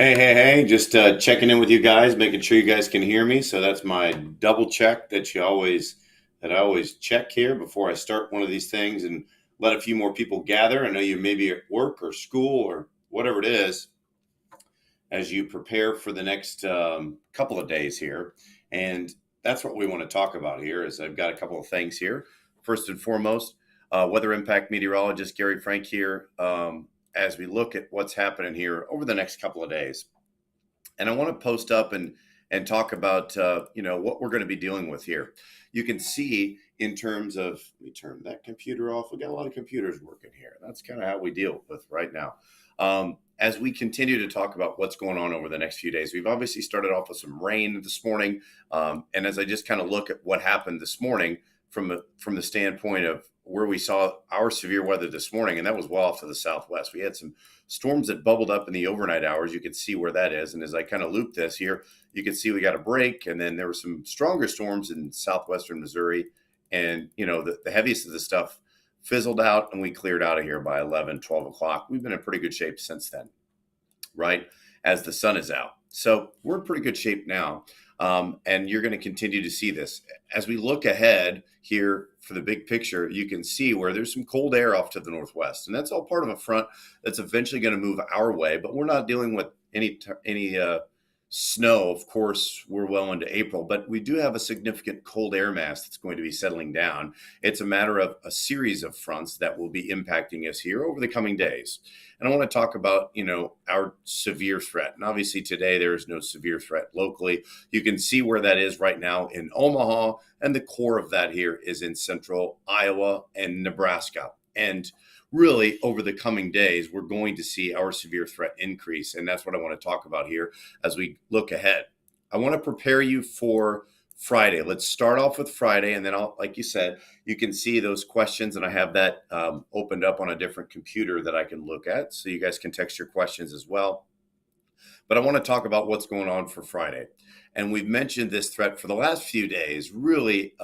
Hey, just checking in with you guys, making sure you guys can hear me. So that's my double check that I always check here before I start one of these things and let a few more people gather. I know you may be at work or school or whatever it is as you prepare for the next couple of days here. And that's what we want to talk about here is I've got a couple of things here. First and foremost, weather impact meteorologist Garry Frank here as we look at what's happening here over the next couple of days. And I want to post up and talk about what we're going to be dealing with here. You can see in terms of let me turn that computer off. We got a lot of computers working here. That's kind of how we deal with right now. As we continue to talk about what's going on over the next few days, we've obviously started off with some rain this morning, and as I just kind of look at what happened this morning from the standpoint of where we saw our severe weather this morning, and that was well off to the southwest. We had some storms that bubbled up in the overnight hours. You could see where that is. And as I kind of loop this here, you can see we got a break. And then there were some stronger storms in southwestern Missouri. And, the heaviest of the stuff fizzled out and we cleared out of here by 11, 12 o'clock. We've been in pretty good shape since then, right? As the sun is out. So we're in pretty good shape now. And you're going to continue to see this. As we look ahead here for the big picture, you can see where there's some cold air off to the northwest. And that's all part of a front that's eventually going to move our way. But we're not dealing with any snow. Of course, we're well into April, but we do have a significant cold air mass that's going to be settling down. It's a matter of a series of fronts that will be impacting us here over the coming days. And I want to talk about, our severe threat. And obviously today there is no severe threat locally. You can see where that is right now in Omaha, and the core of that here is in central Iowa and Nebraska. And really, over the coming days, we're going to see our severe threat increase. And that's what I want to talk about here as we look ahead. I want to prepare you for Friday. Let's start off with Friday. And then like you said, you can see those questions. And I have that opened up on a different computer that I can look at. So you guys can text your questions as well. But I want to talk about what's going on for Friday. And we've mentioned this threat for the last few days, really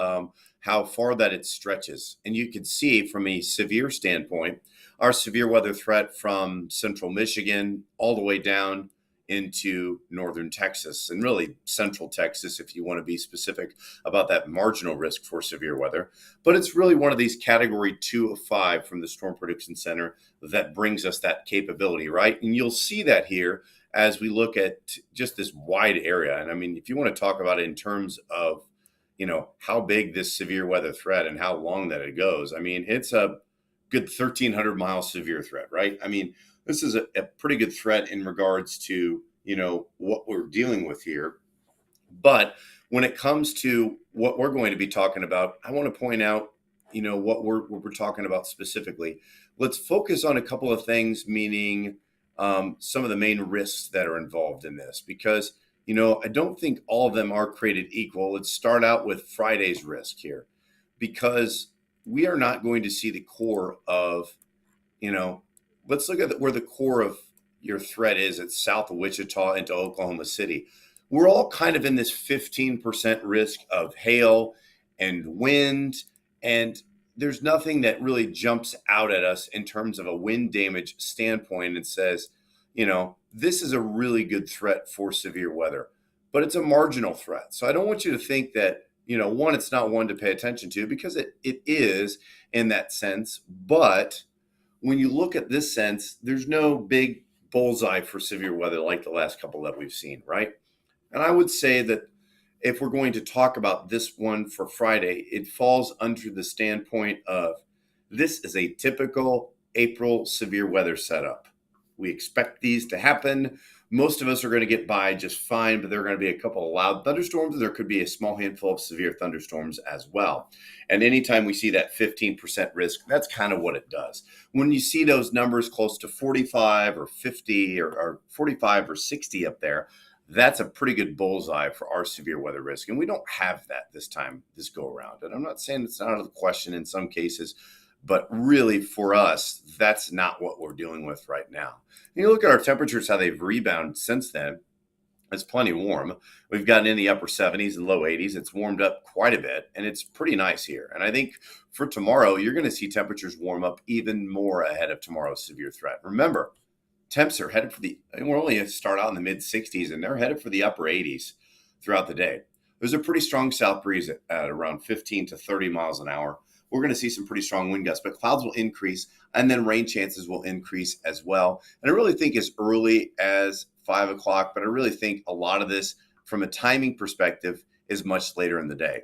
how far that it stretches. And you can see from a severe standpoint, our severe weather threat from central Michigan all the way down into northern Texas and really central Texas, if you want to be specific about that marginal risk for severe weather. But it's really one of these category 2 of 5 from the Storm Prediction Center that brings us that capability, right? And you'll see that here as we look at just this wide area. And I mean, if you want to talk about it in terms of, how big this severe weather threat and how long that it goes, I mean, it's a good 1,300 mile severe threat, right? I mean, this is a pretty good threat in regards to, what we're dealing with here. But when it comes to what we're going to be talking about, I want to point out, what we're talking about specifically. Let's focus on a couple of things, meaning some of the main risks that are involved in this, because, I don't think all of them are created equal. Let's start out with Friday's risk here, because we are not going to see the core of, let's look at where the core of your threat is at south of Wichita into Oklahoma City. We're all kind of in this 15% risk of hail and wind, and there's nothing that really jumps out at us in terms of a wind damage standpoint and says, this is a really good threat for severe weather, but it's a marginal threat. So I don't want you to think that, one, it's not one to pay attention to, because it is in that sense. But when you look at this sense, there's no big bullseye for severe weather like the last couple that we've seen, right? And I would say that if we're going to talk about this one for Friday, it falls under the standpoint of this is a typical April severe weather setup. We expect these to happen. Most of us are going to get by just fine, but there are going to be a couple of loud thunderstorms, and there could be a small handful of severe thunderstorms as well. And anytime we see that 15% risk, that's kind of what it does. When you see those numbers close to 45 or 50 or 45 or 60 up there, that's a pretty good bullseye for our severe weather risk. And we don't have that this go around. And I'm not saying it's not out of the question in some cases, but really for us, that's not what we're dealing with right now. And you look at our temperatures, how they've rebounded since then. It's plenty warm. We've gotten in the upper 70s and low 80s. It's warmed up quite a bit, and it's pretty nice here. And I think for tomorrow, you're going to see temperatures warm up even more ahead of tomorrow's severe threat. Remember, temps are headed for we're only going to start out in the mid 60s, and they're headed for the upper 80s throughout the day. There's a pretty strong south breeze at around 15 to 30 miles an hour. We're going to see some pretty strong wind gusts, but clouds will increase, and then rain chances will increase as well. And I really think as early as 5 o'clock, but I really think a lot of this from a timing perspective is much later in the day.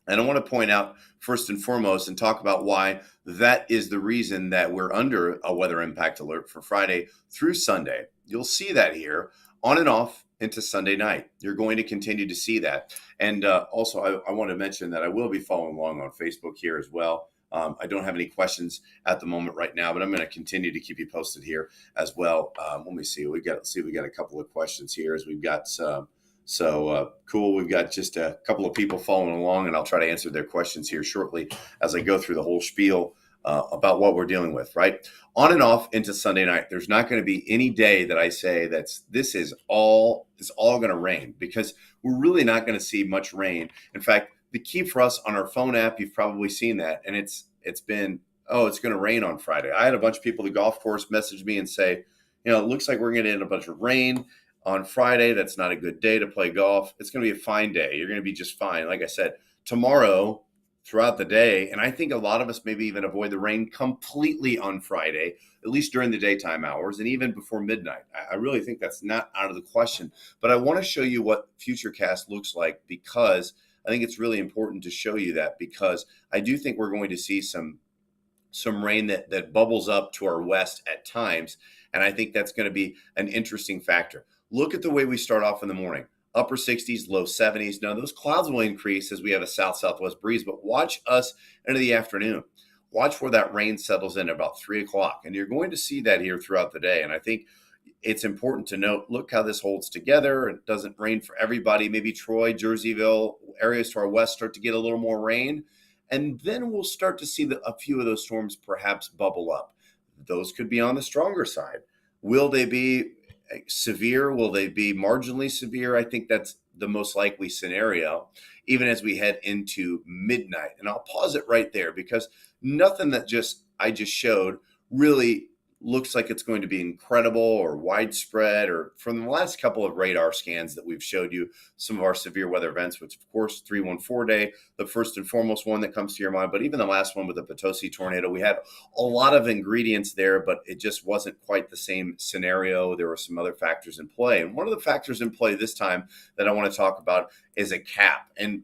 And I want to point out first and foremost and talk about why that is the reason that we're under a weather impact alert for Friday through Sunday. You'll see that here on and off into Sunday night. You're going to continue to see that. And also, I want to mention that I will be following along on Facebook here as well. I don't have any questions at the moment right now, but I'm going to continue to keep you posted here as well. Let me see. We got a couple of questions here as we've got cool. We've got just a couple of people following along, and I'll try to answer their questions here shortly as I go through the whole spiel about what we're dealing with, right? On and off into Sunday night. There's not going to be any day that I say this is all going to rain, because we're really not going to see much rain. In fact, the key for us on our phone app, you've probably seen that, and it's been, it's going to rain on Friday. I had a bunch of people at the golf course message me and say, it looks like we're going to get a bunch of rain on Friday. That's not a good day to play golf. It's going to be a fine day. You're going to be just fine. Like I said, tomorrow throughout the day, and I think a lot of us maybe even avoid the rain completely on Friday, at least during the daytime hours and even before midnight. I really think that's not out of the question. But I want to show you what Futurecast looks like, because I think it's really important to show you that, because I do think we're going to see some rain that bubbles up to our west at times. And I think that's going to be an interesting factor. Look at the way we start off in the morning. Upper 60s, low 70s. Now, those clouds will increase as we have a south-southwest breeze, but watch us into the afternoon. Watch where that rain settles in at about 3 o'clock. And you're going to see that here throughout the day. And I think it's important to note, look how this holds together. It doesn't rain for everybody. Maybe Troy, Jerseyville, areas to our west start to get a little more rain. And then we'll start to see a few of those storms perhaps bubble up. Those could be on the stronger side. Will they be severe? Will they be marginally severe? I think that's the most likely scenario, even as we head into midnight. And I'll pause it right there, because nothing that I just showed really looks like it's going to be incredible or widespread, or from the last couple of radar scans that we've showed you some of our severe weather events, which of course 314 day, the first and foremost one that comes to your mind, but even the last one with the Potosi tornado, we had a lot of ingredients there, but it just wasn't quite the same scenario. There were some other factors in play. And one of the factors in play this time that I want to talk about is a cap. And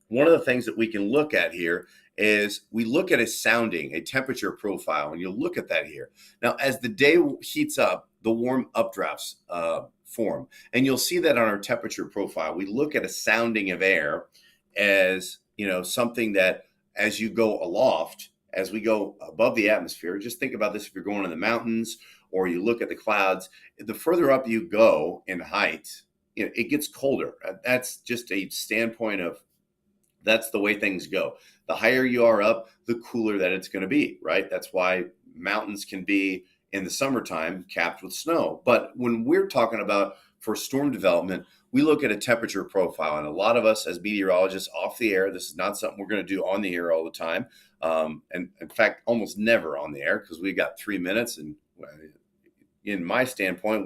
one of the things that we can look at here is we look at a temperature profile, and you'll look at that here. Now, as the day heats up, the warm updrafts form, and you'll see that on our temperature profile. We look at a sounding of air as, something that as you go aloft, as we go above the atmosphere, just think about this if you're going in the mountains or you look at the clouds, the further up you go in height, it gets colder. That's just a standpoint of, that's the way things go. The higher you are up, the cooler that it's going to be, right? That's why mountains can be in the summertime capped with snow. But when we're talking about for storm development, we look at a temperature profile. And a lot of us as meteorologists off the air, this is not something we're going to do on the air all the time. And in fact, almost never on the air, because we got 3 minutes. And in my standpoint,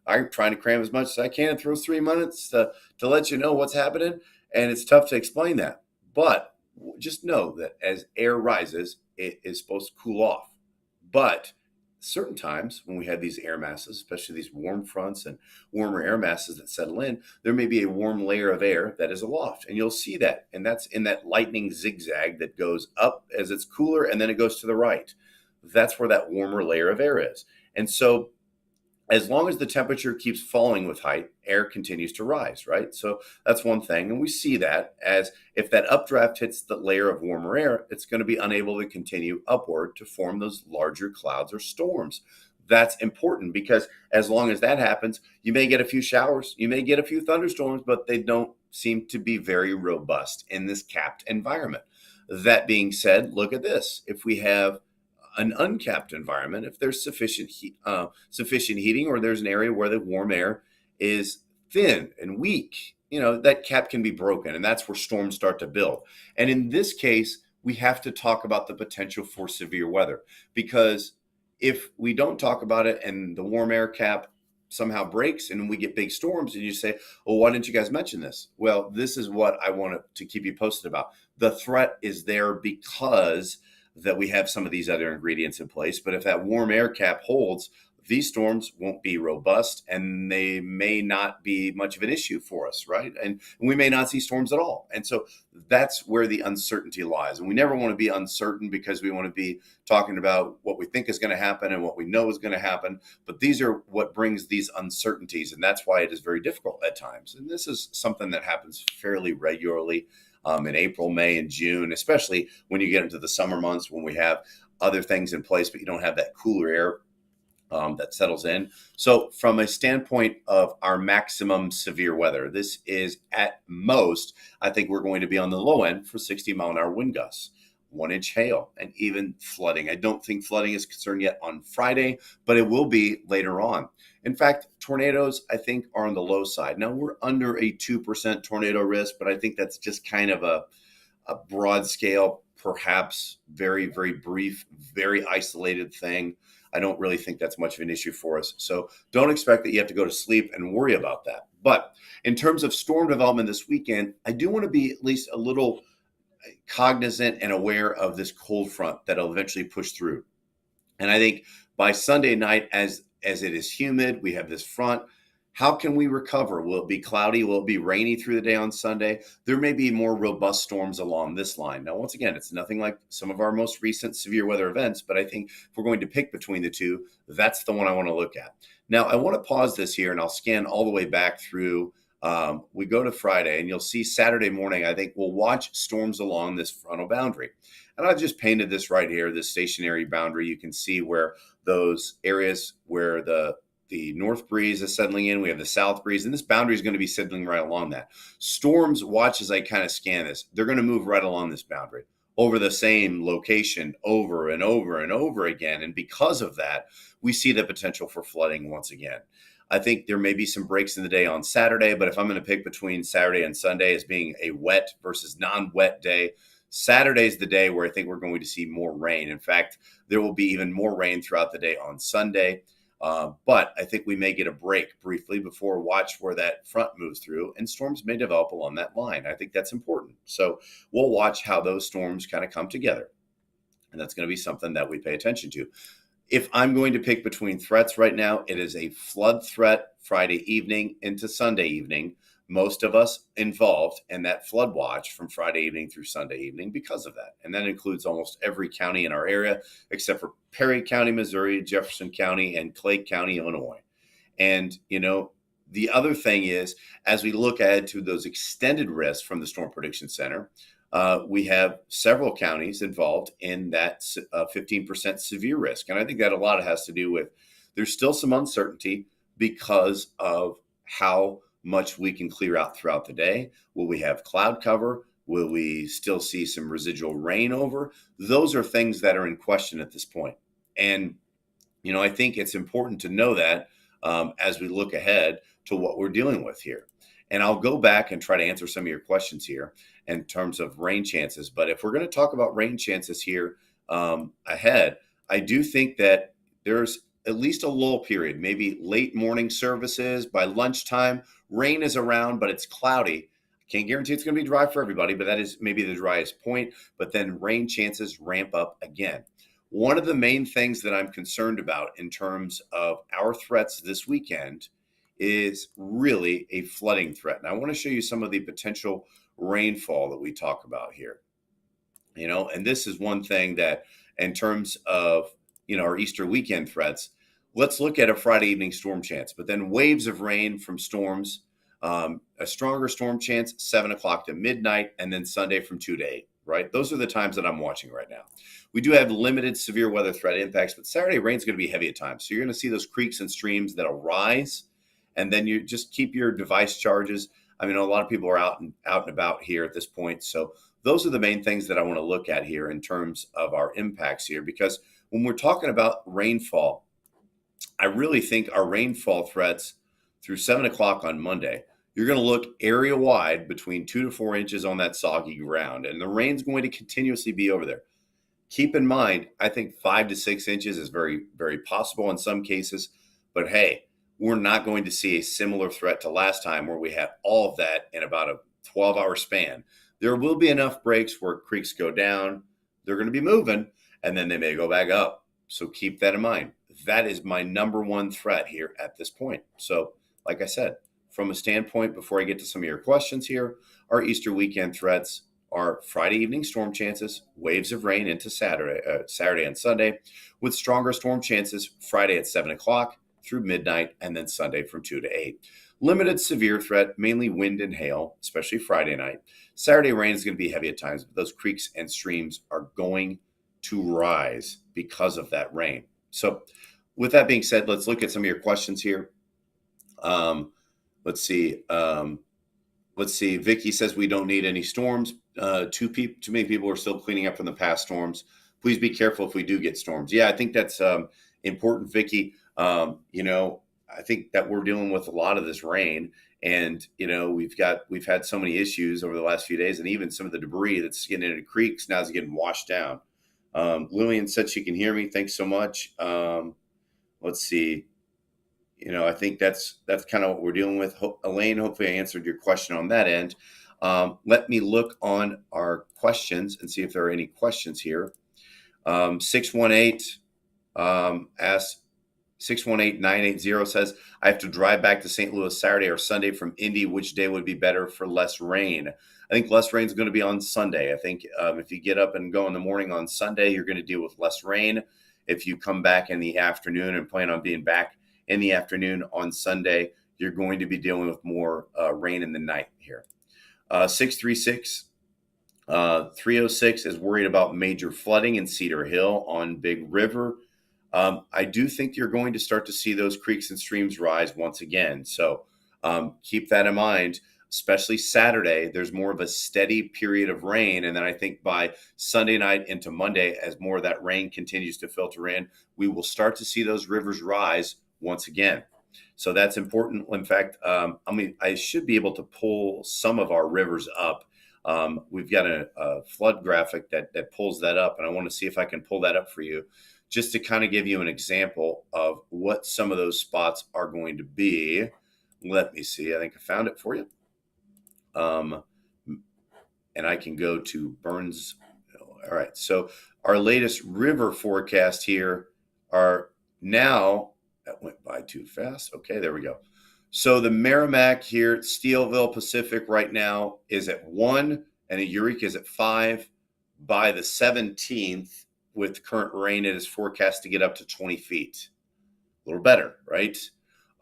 I'm trying to cram as much as I can through 3 minutes to let you know what's happening. And it's tough to explain that. But just know that as air rises, it is supposed to cool off. But certain times when we have these air masses, especially these warm fronts and warmer air masses that settle in, there may be a warm layer of air that is aloft. And you'll see that. And that's in that lightning zigzag that goes up as it's cooler, and then it goes to the right. That's where that warmer layer of air is. And so as long as the temperature keeps falling with height, air continues to rise, right? So that's one thing. And we see that as if that updraft hits the layer of warmer air, it's going to be unable to continue upward to form those larger clouds or storms. That's important, because as long as that happens, you may get a few showers, you may get a few thunderstorms, but they don't seem to be very robust in this capped environment. That being said, look at this. If we have an uncapped environment, if there's sufficient heating, or there's an area where the warm air is thin and weak, that cap can be broken, and that's where storms start to build. And in this case, we have to talk about the potential for severe weather, because if we don't talk about it and the warm air cap somehow breaks and we get big storms, and you say, well, why didn't you guys mention this? Well, this is what I want to keep you posted about. The threat is there because that we have some of these other ingredients in place. But if that warm air cap holds, these storms won't be robust and they may not be much of an issue for us, right? And we may not see storms at all. And so that's where the uncertainty lies. And we never want to be uncertain because we want to be talking about what we think is going to happen and what we know is going to happen. But these are what brings these uncertainties. And that's why it is very difficult at times. And this is something that happens fairly regularly in April, May, and June, especially when you get into the summer months when we have other things in place, but you don't have that cooler air that settles in. So from a standpoint of our maximum severe weather, this is at most, I think we're going to be on the low end for 60-mile-an-hour wind gusts, 1-inch hail, and even flooding. I don't think flooding is concerned yet on Friday, but it will be later on. In fact, tornadoes, I think, are on the low side. Now, we're under a 2% tornado risk, but I think that's just kind of a broad scale, perhaps very, very brief, very isolated thing. I don't really think that's much of an issue for us. So don't expect that you have to go to sleep and worry about that. But in terms of storm development this weekend, I do want to be at least a little cognizant and aware of this cold front that'll eventually push through. And I think by Sunday night, as it is humid, we have this front. How can we recover? Will it be cloudy? Will it be rainy through the day on Sunday? There may be more robust storms along this line. Now, once again, it's nothing like some of our most recent severe weather events, but I think if we're going to pick between the two, that's the one I want to look at. Now, I want to pause this here and I'll scan all the way back through. We go to Friday and you'll see Saturday morning, I think we'll watch storms along this frontal boundary. And I've just painted this right here, this stationary boundary. You can see where those areas where the north breeze is settling in. We have the south breeze, and this boundary is going to be settling right along that. Storms, watch as I kind of scan this. They're going to move right along this boundary over the same location over and over and over again. And because of that, we see the potential for flooding once again. I think there may be some breaks in the day on Saturday, but if I'm going to pick between Saturday and Sunday as being a wet versus non-wet day, Saturday is the day where I think we're going to see more rain. In fact, there will be even more rain throughout the day on Sunday. But I think we may get a break briefly before watch where that front moves through, and storms may develop along that line. I think that's important. So we'll watch how those storms kind of come together. And that's going to be something that we pay attention to. If I'm going to pick between threats right now, it is a flood threat Friday evening into Sunday evening. Most of us involved in that flood watch from Friday evening through Sunday evening because of that. And that includes almost every county in our area, except for Perry County, Missouri, Jefferson County, and Clay County, Illinois. And, the other thing is, as we look ahead to those extended risks from the Storm Prediction Center, we have several counties involved in that 15% severe risk. And I think that a lot has to do with there's still some uncertainty because of how much we can clear out throughout the day. Will we have cloud cover? Will we still see some residual rain over? Those are things that are in question at this point. And, I think it's important to know that as we look ahead to what we're dealing with here. And I'll go back and try to answer some of your questions here in terms of rain chances. But if we're going to talk about rain chances here ahead, I do think that there's at least a lull period, maybe late morning services by lunchtime. Rain is around, but it's cloudy. Can't guarantee it's going to be dry for everybody, but that is maybe the driest point. But then rain chances ramp up again. One of the main things that I'm concerned about in terms of our threats this weekend is really a flooding threat. And I want to show you some of the potential rainfall that we talk about here. And this is one thing that in terms of, our Easter weekend threats, let's look at a Friday evening storm chance, but then waves of rain from storms, a stronger storm chance, 7 o'clock to midnight, and then Sunday from 2 to 8, right? Those are the times that I'm watching right now. We do have limited severe weather threat impacts, but Saturday rain's going to be heavy at times. So you're going to see those creeks and streams that'll rise, and then you just keep your device charges. I mean, a lot of people are out and about here at this point. So those are the main things that I want to look at here in terms of our impacts here, because when we're talking about rainfall, I really think our rainfall threats through 7 o'clock on Monday, you're going to look area wide between 2 to 4 inches on that soggy ground. And the rain's going to continuously be over there. keep in mind, I think 5 to 6 inches is very, very possible in some cases. But hey, we're not going to see a similar threat to last time where we had all of that in about a 12-hour span. There will be enough breaks where creeks go down. They're going to be moving, and then they may go back up. So keep that in mind. That is my number one threat here at this point. So, like I said, from a standpoint, before I get to some of your questions here, our Easter weekend threats are Friday evening storm chances, waves of rain into Saturday and Sunday, with stronger storm chances Friday at 7 o'clock through midnight, and then Sunday from 2 to 8. Limited severe threat, mainly wind and hail, especially Friday night. Saturday rain is going to be heavy at times, but those creeks and streams are going to rise because of that rain. So with that being said, let's look at some of your questions here. Let's see. Vicky says we don't need any storms. Too many people are still cleaning up from the past storms. Please be careful if we do get storms. Yeah, I think that's important, Vicky. I think that we're dealing with a lot of this rain, and we've had so many issues over the last few days, and even some of the debris that's getting into creeks now is getting washed down. Lillian said she can hear me. Thanks so much. Let's see. I think that's kind of what we're dealing with. Elaine, hopefully I answered your question on that end. Let me look on our questions and see if there are any questions here. 618 asks, 618980 says, I have to drive back to St. Louis Saturday or Sunday from Indy. Which day would be better for less rain? I think less rain is going to be on Sunday. I think if you get up and go in the morning on Sunday, you're going to deal with less rain. If you come back in the afternoon and plan on being back in the afternoon on Sunday, you're going to be dealing with more rain in the night here. 636 306 is worried about major flooding in Cedar Hill on Big River. I do think you're going to start to see those creeks and streams rise once again. So keep that in mind, especially Saturday. There's more of a steady period of rain. And then I think by Sunday night into Monday, as more of that rain continues to filter in, we will start to see those rivers rise once again. So that's important. In fact, I should be able to pull some of our rivers up. We've got a flood graphic that pulls that up, and I want to see if I can pull that up for you, just to kind of give you an example of what some of those spots are going to be. Let me see. I think I found it for you. And I can go to Burns. All right. So our latest river forecast here are now, that went by too fast. Okay, there we go. So the Merrimack here, Steelville Pacific right now is at 1, and the Eureka is at 5. By the 17th, with current rain, it is forecast to get up to 20 feet. A little better, right?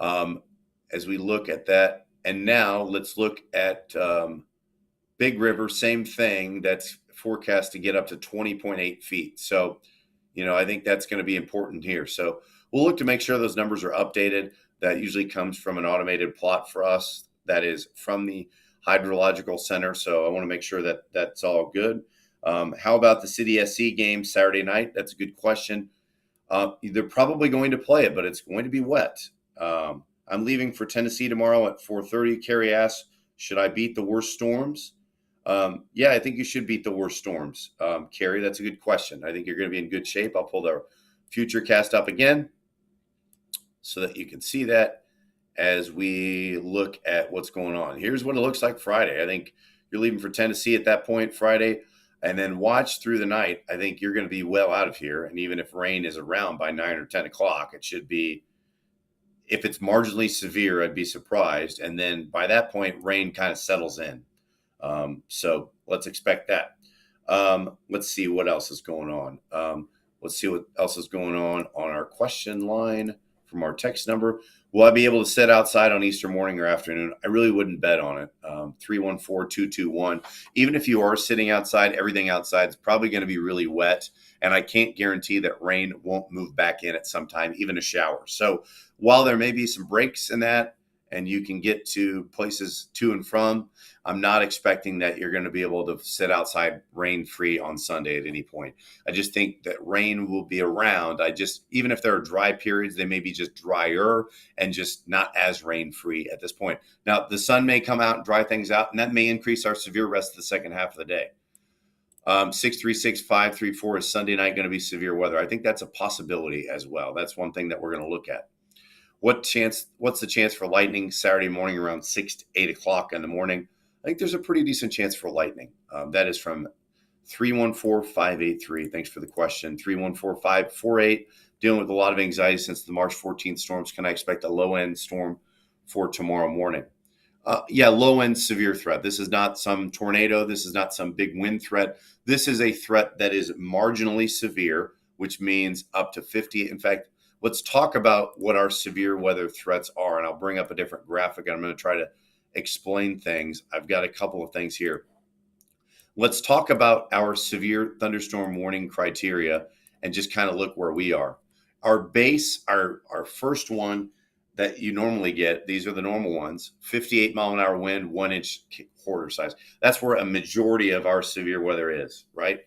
As we look at that. And now let's look at Big River, same thing. That's forecast to get up to 20.8 feet. So, I think that's going to be important here. So we'll look to make sure those numbers are updated. That usually comes from an automated plot for us that is from the Hydrological Center. So I want to make sure that that's all good. How about the City SC game Saturday night? That's a good question. They're probably going to play it, but it's going to be wet. I'm leaving for Tennessee tomorrow at 4:30. Carrie asks, should I beat the worst storms? Yeah, I think you should beat the worst storms. Carrie, that's a good question. I think you're going to be in good shape. I'll pull the future cast up again so that you can see that as we look at what's going on. Here's what it looks like Friday. I think you're leaving for Tennessee at that point Friday, and then watch through the night. I think you're going to be well out of here. And even if rain is around by 9 or 10 o'clock, it should be, if it's marginally severe, I'd be surprised. And then by that point, rain kind of settles in. So let's expect that. Let's see what else is going on. Let's see what else is going on our question line from our text number. Will I be able to sit outside on Easter morning or afternoon? I really wouldn't bet on it. 314-221. Even if you are sitting outside, everything outside is probably going to be really wet. And I can't guarantee that rain won't move back in at some time, even a shower. So while there may be some breaks in that, and you can get to places to and from, I'm not expecting that you're going to be able to sit outside rain-free on Sunday at any point. I just think that rain will be around. Even if there are dry periods, they may be just drier and just not as rain-free at this point. Now, the sun may come out and dry things out, and that may increase our severe rest of the second half of the day. 636-534 is Sunday night going to be severe weather? I think that's a possibility as well. That's one thing that we're going to look at. What's the chance for lightning Saturday morning around 6 to 8 o'clock in the morning? I think there's a pretty decent chance for lightning. That is from 314-583. Thanks for the question. 314-548. Dealing with a lot of anxiety since the March 14th storms. Can I expect a low-end storm for tomorrow morning? Low-end severe threat. This is not some tornado. This is not some big wind threat. This is a threat that is marginally severe, which means up to 50. In fact, let's talk about what our severe weather threats are, and I'll bring up a different graphic, and I'm going to try to explain things. I've got a couple of things here. Let's talk about our severe thunderstorm warning criteria and just kind of look where we are. Our base, our first one that you normally get, these are the normal ones, 58 mile an hour wind, 1 inch quarter size. That's where a majority of our severe weather is, right?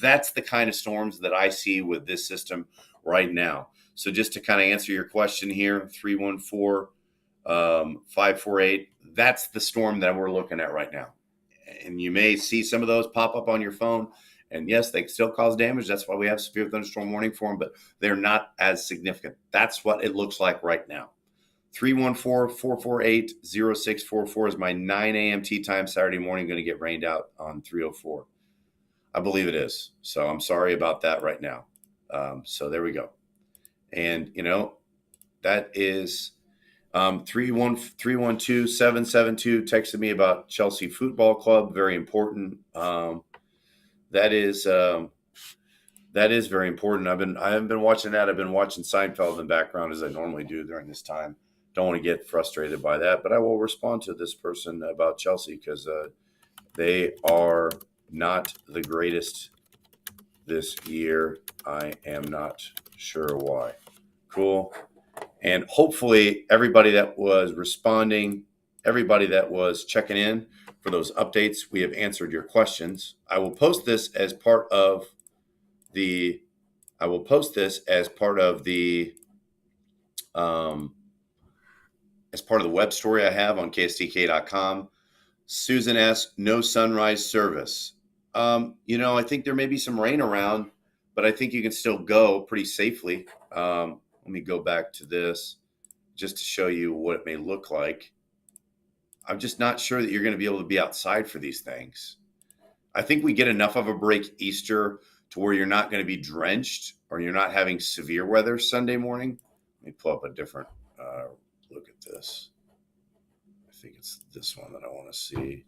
That's the kind of storms that I see with this system right now. So just to kind of answer your question here, 314-548, that's the storm that we're looking at right now. And you may see some of those pop up on your phone. And yes, they still cause damage. That's why we have severe thunderstorm warning for them, but they're not as significant. That's what it looks like right now. 314-448-0644 is my 9 a.m. tee time Saturday morning. Going to get rained out on 304. I believe it is. So I'm sorry about that right now. So there we go. And, that is 312-772 texted me about Chelsea Football Club. Very important. That is very important. I haven't been watching that. I've been watching Seinfeld in the background as I normally do during this time. Don't want to get frustrated by that, but I will respond to this person about Chelsea because they are not the greatest this year. I am not sure why. Cool. And hopefully everybody that was responding, everybody that was checking in for those updates, we have answered your questions. I will post this as part of the web story I have on kstk.com. Susan asks, no sunrise service. I think there may be some rain around, but I think you can still go pretty safely. Let me go back to this just to show you what it may look like. I'm just not sure that you're going to be able to be outside for these things. I think we get enough of a break Easter to where you're not going to be drenched or you're not having severe weather Sunday morning. Let me pull up a different look at this. I think it's this one that I want to see.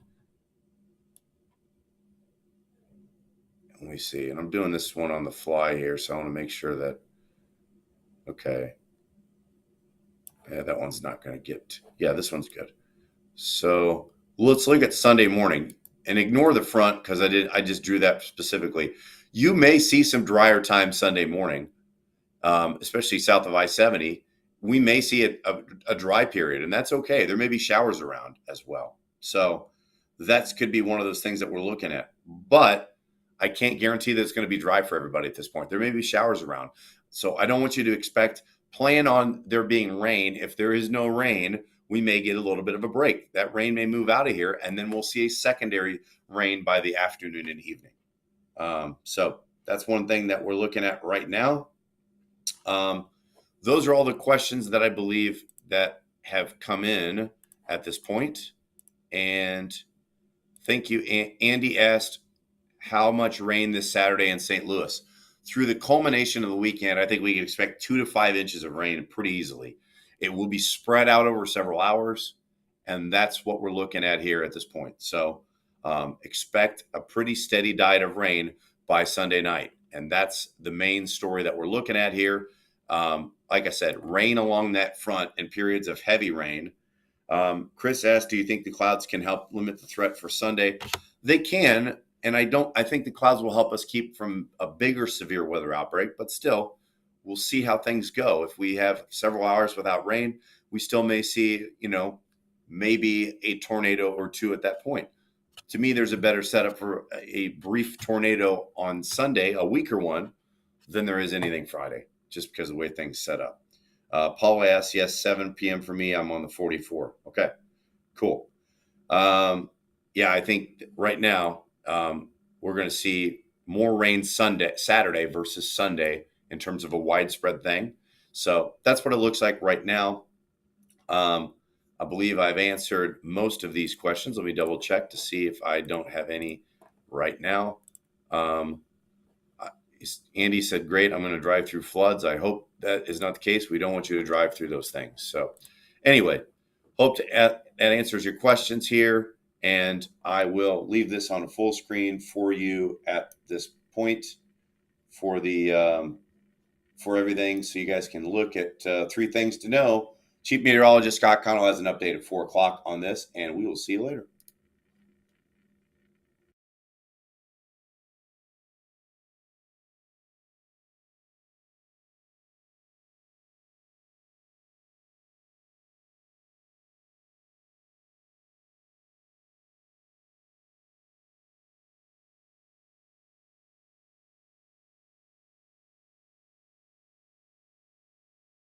Let me see. And I'm doing this one on the fly here, so I want to make sure that, okay. Yeah, that one's not going to get, this one's good. So let's look at Sunday morning and ignore the front because I just drew that specifically. You may see some drier time Sunday morning, especially south of I-70. We may see a dry period, and that's okay. There may be showers around as well. So that could be one of those things that we're looking at. But I can't guarantee that it's going to be dry for everybody at this point. There may be showers around. So I don't want you to plan on there being rain. If there is no rain, we may get a little bit of a break. That rain may move out of here, and then we'll see a secondary rain by the afternoon and evening. So that's one thing that we're looking at right now. Those are all the questions that I believe that have come in at this point. And thank you. Andy asked, how much rain this Saturday in St. Louis? Through the culmination of the weekend, I think we can expect 2 to 5 inches of rain pretty easily. It will be spread out over several hours, and that's what we're looking at here at this point. So expect a pretty steady diet of rain by Sunday night, and that's the main story that we're looking at here. Like I said, rain along that front and periods of heavy rain. Chris asked, do you think the clouds can help limit the threat for Sunday? They can. And I think the clouds will help us keep from a bigger severe weather outbreak, but still, we'll see how things go. If we have several hours without rain, we still may see, maybe a tornado or two at that point. To me, there's a better setup for a brief tornado on Sunday, a weaker one, than there is anything Friday, just because of the way things set up. Paul asks, yes, 7 p.m. for me. I'm on the 44. Okay, cool. I think right now, we're going to see more rain Saturday versus Sunday in terms of a widespread thing. So that's what it looks like right now. I believe I've answered most of these questions. Let me double check to see if I don't have any right now. Andy said, great, I'm going to drive through floods. I hope that is not the case. We don't want you to drive through those things. So anyway, hope that answers your questions here. And I will leave this on a full screen for you at this point for the for everything, so you guys can look at 3 things to know. Chief Meteorologist Scott Connell has an update at 4 o'clock on this, and we will see you later.